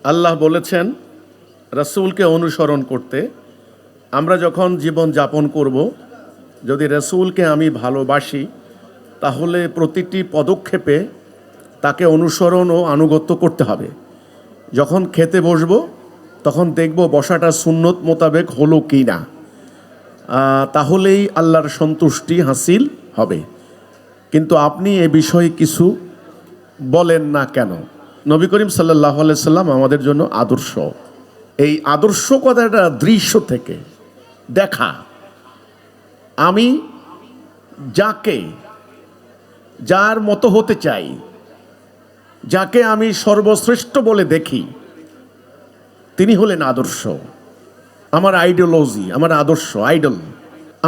আল্লাহ বলেছেন রাসূলকে অনুসরণ করতে। আমরা যখন জীবন যাপন করব, যদি রাসূলকে আমি ভালোবাসি, তাহলে প্রতিটি পদক্ষেপে তাকে অনুসরণ ও আনুগত্য করতে হবে। যখন খেতে বসবো, তখন দেখব বসাটা সুন্নত মোতাবেক হলো কি না, তাহলেই আল্লাহর সন্তুষ্টি হাসিল হবে। কিন্তু আপনি এ বিষয়ে কিছু বলেন না কেন? নবী করিম সাল্লাল্লাহু আলাইহি সাল্লাম আমাদের জন্য আদর্শ। এই আদর্শ কথাটা দৃশ্য থেকে দেখা। আমি যার মতো হতে চাই, যাকে আমি সর্বশ্রেষ্ঠ বলে দেখি, তিনি হলেন আদর্শ। আমার আইডিওলজি, আমার আদর্শ, আইডল,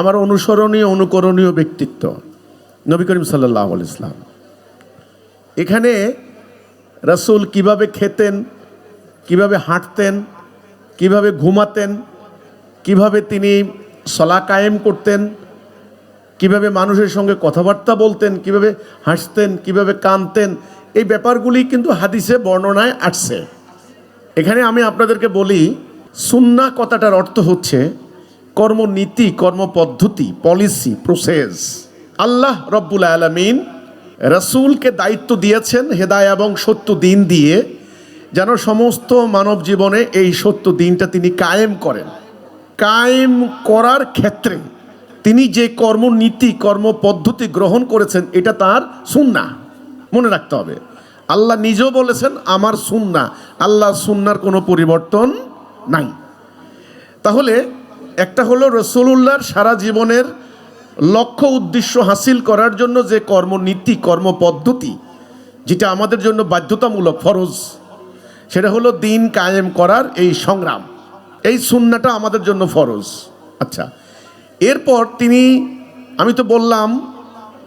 আমার অনুসরণীয় অনুকরণীয় ব্যক্তিত্ব নবী করিম সাল্লাল্লাহু আলাইহি সাল্লাম। এখানে রাসূল কিভাবে খেতেন, কিভাবে হাঁটতেন, কিভাবে ঘুমাতেন, কিভাবে তিনি সালাত কায়েম করতেন, কিভাবে মানুষের সঙ্গে কথাবার্তা বলতেন, কিভাবে হাসতেন, কিভাবে কাঁদতেন, এই ব্যাপারগুলি কিন্তু হাদিসে বর্ণনায় আসছে। এখানে আমি আপনাদেরকে বলি, সুন্নাহ কথাটার অর্থ হচ্ছে কর্মনীতি, কর্মপদ্ধতি, পলিসি, প্রসেস। আল্লাহ রব্বুল আলামিন রাসূলকে দায়িত্ব দিয়েছেন হেদায়া এবং সত্য দিন দিয়ে, যেন সমস্ত মানব জীবনে এই সত্য দিনটা তিনি কায়েম করেন। কায়েম করার ক্ষেত্রে তিনি যে কর্মনীতি, কর্মপদ্ধতি গ্রহণ করেছেন, এটা তার সুন্নাহ। মনে রাখতে হবে, আল্লাহ নিজেও বলেছেন আমার সুন্নাহ, আল্লাহর সুন্নাহর কোনো পরিবর্তন নাই। তাহলে একটা হলো রাসূলুল্লাহর সারা জীবনের লক্ষ্য উদ্দেশ্য হাসিল করার জন্য যে কর্মনীতি, কর্মপদ্ধতি, যেটা আমাদের জন্য বাধ্যতামূলক, ফরজ, সেটা হলো দিন কায়েম করার এই সংগ্রাম। এই সুন্নাহটা আমাদের জন্য ফরজ। আচ্ছা, এরপর আমি তো বললাম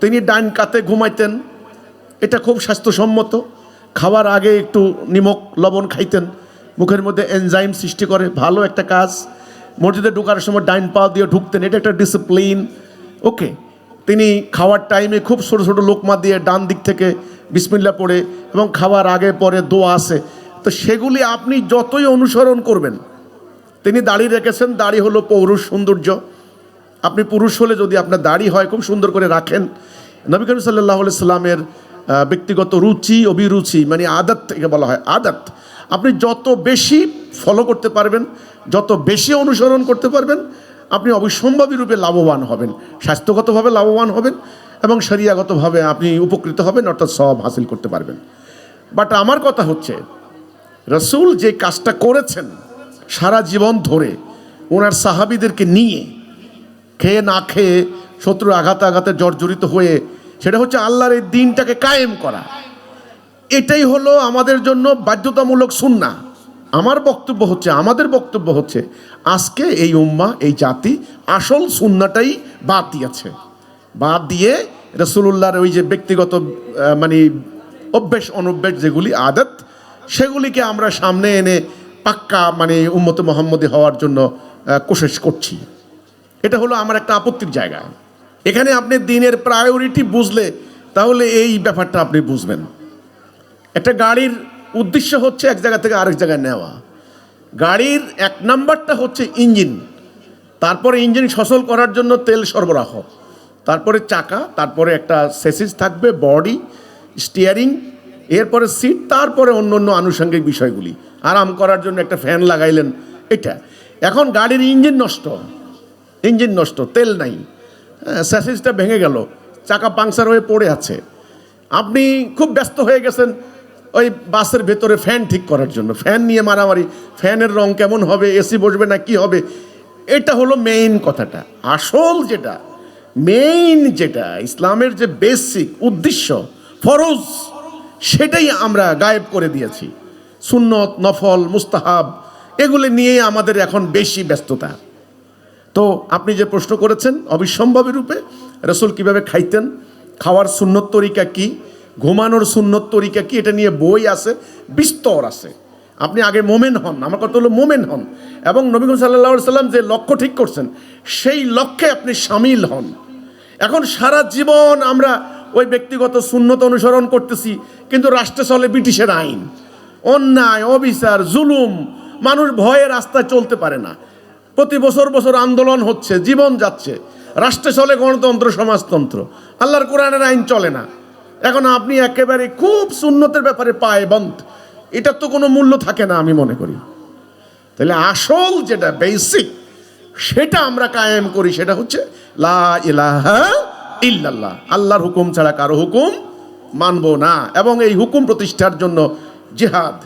তিনি ডাইন কাতে ঘুমাইতেন, এটা খুব স্বাস্থ্যসম্মত। খাওয়ার আগে একটু নিমক লবণ খাইতেন, মুখের মধ্যে এনজাইম সৃষ্টি করে, ভালো একটা কাজ। মসজিদে ঢোকার সময় ডাইন পা দিয়ে ঢুকতেন, এটা একটা ডিসিপ্লিন। ওকে, তিনি খাওয়ার টাইমে খুব ছোটো ছোটো লোকমা দিয়ে ডান দিক থেকে বিসমিল্লাহ পড়ে, এবং খাওয়ার আগে পরে দোয়া আছে, তো সেগুলি আপনি যতই অনুসরণ করবেন। তিনি দাড়ি রেখেছেন, দাড়ি হলো পৌরুষ সৌন্দর্য। আপনি পুরুষ হলে যদি আপনার দাড়ি হয়, খুব সুন্দর করে রাখেন। নবী করিম সাল্লাল্লাহু আলাইহি সাল্লামের ব্যক্তিগত রুচি, অভিরুচি, মানে আদত থেকে বলা হয় আদত। আপনি যত বেশি ফলো করতে পারবেন, যত বেশি অনুসরণ করতে পারবেন, আপনি অবিসম্ভাবী রূপে লাভবান হবেন, স্বাস্থ্যগতভাবে লাভবান হবেন, এবং শরিয়াগতভাবে আপনি উপকৃত হবেন, অর্থাৎ সওয়াব হাসিল করতে পারবেন। বাট আমার কথা হচ্ছে, রাসূল যে কাজটা করেছেন সারা জীবন ধরে ওনার সাহাবীদেরকে নিয়ে, খেয়ে না খেয়ে, শত্রুর আঘাতে জর্জরিত হয়ে, সেটা হচ্ছে আল্লাহর এই দিনটাকে কায়েম করা। এটাই হলো আমাদের জন্য বাধ্যতামূলক সুন্নাহ। আমাদের বক্তব্য হচ্ছে আজকে এই উম্মাহ, এই জাতি আসল সুন্নাহটাই বাদ দিয়েছে। বাদ দিয়ে রাসূলুল্লাহর ওই যে ব্যক্তিগত মানে অভ্যেস অনভ্যেস যেগুলি আদত, সেগুলিকে আমরা সামনে এনে পাক্কা মানে উম্মতে মুহাম্মদী হওয়ার জন্য কোশিশ করছি। এটা হলো আমার একটা আপত্তির জায়গা। এখানে আপনি দিনের প্রায়োরিটি বুঝলে, তাহলে এই ব্যাপারটা আপনি বুঝবেন। একটা গাড়ির উদ্দেশ্য হচ্ছে এক জায়গা থেকে আরেক জায়গায় নেওয়া। গাড়ির এক নাম্বারটা হচ্ছে ইঞ্জিন, তারপরে ইঞ্জিন সচল করার জন্য তেল সরবরাহ, তারপরে চাকা, তারপরে একটা সেসিস থাকবে, বডি, স্টিয়ারিং, এরপরে সিট, তারপরে অন্য অন্য আনুষঙ্গিক বিষয়গুলি। আরাম করার জন্য একটা ফ্যান লাগাইলেন, এটা। এখন গাড়ির ইঞ্জিন নষ্ট, তেল নাই, স্যাসিসটা ভেঙে গেল, চাকা পাংচার হয়ে পড়ে আছে। আপনি খুব ব্যস্ত হয়ে গেছেন ওই বাসের ভেতরে ফ্যান ঠিক করার জন্য, ফ্যান নিয়ে মারামারি, ফ্যানের রং কেমন হবে, এসি বসবে না কি হবে। এটা হলো মেইন কথাটা। আসল যেটা ইসলামের যে বেসিক উদ্দেশ্য, ফরজ, সেটাই আমরা গায়েব করে দিয়েছি। সুন্নত, নফল, মুস্তাহাব, এগুলি নিয়েই আমাদের এখন বেশি ব্যস্ততা। তো আপনি যে প্রশ্ন করেছেন, অবিসম্ভাবী রূপে রাসূল কিভাবে খাইতেন, খাওয়ার সুন্নত তরিকা কি, ঘুমানোর সুন্নত তরিকা কি, এটা নিয়ে বই আছে, বিস্তর আছে। আপনি আগে মোমেন হন, আমার কথা হলো মোমেন হন, এবং নবী করিম সাল্লাল্লাহু আলাইহি সাল্লাম যে লক্ষ্য ঠিক করছেন, সেই লক্ষ্যে আপনি শামিল হন। এখন সারা জীবন আমরা ওই ব্যক্তিগত সুন্নত অনুসরণ করতেছি, কিন্তু রাষ্ট্রে চলে ব্রিটিশের আইন। অন্যায়, অবিচার, জুলুম, মানুষ ভয়ে রাস্তায় চলতে পারে না। প্রতি বছর বছর আন্দোলন হচ্ছে, জীবন যাচ্ছে, রাষ্ট্রে চলে গণতন্ত্র, সমাজতন্ত্র, আল্লাহর কোরআনের আইন চলে না। এখন আপনি একেবারে খুব সুন্নতের ব্যাপারে পায়বন্ত, এটার তো কোনো মূল্য থাকে না আমি মনে করি। তাহলে আসল যেটা বেসিক সেটা আমরা কায়েম করি, সেটা হচ্ছে লা ইলাহা ইল্লাল্লাহ, আল্লাহর হুকুম ছাড়া কারো হুকুম মানব না, এবং এই হুকুম প্রতিষ্ঠার জন্য জিহাদ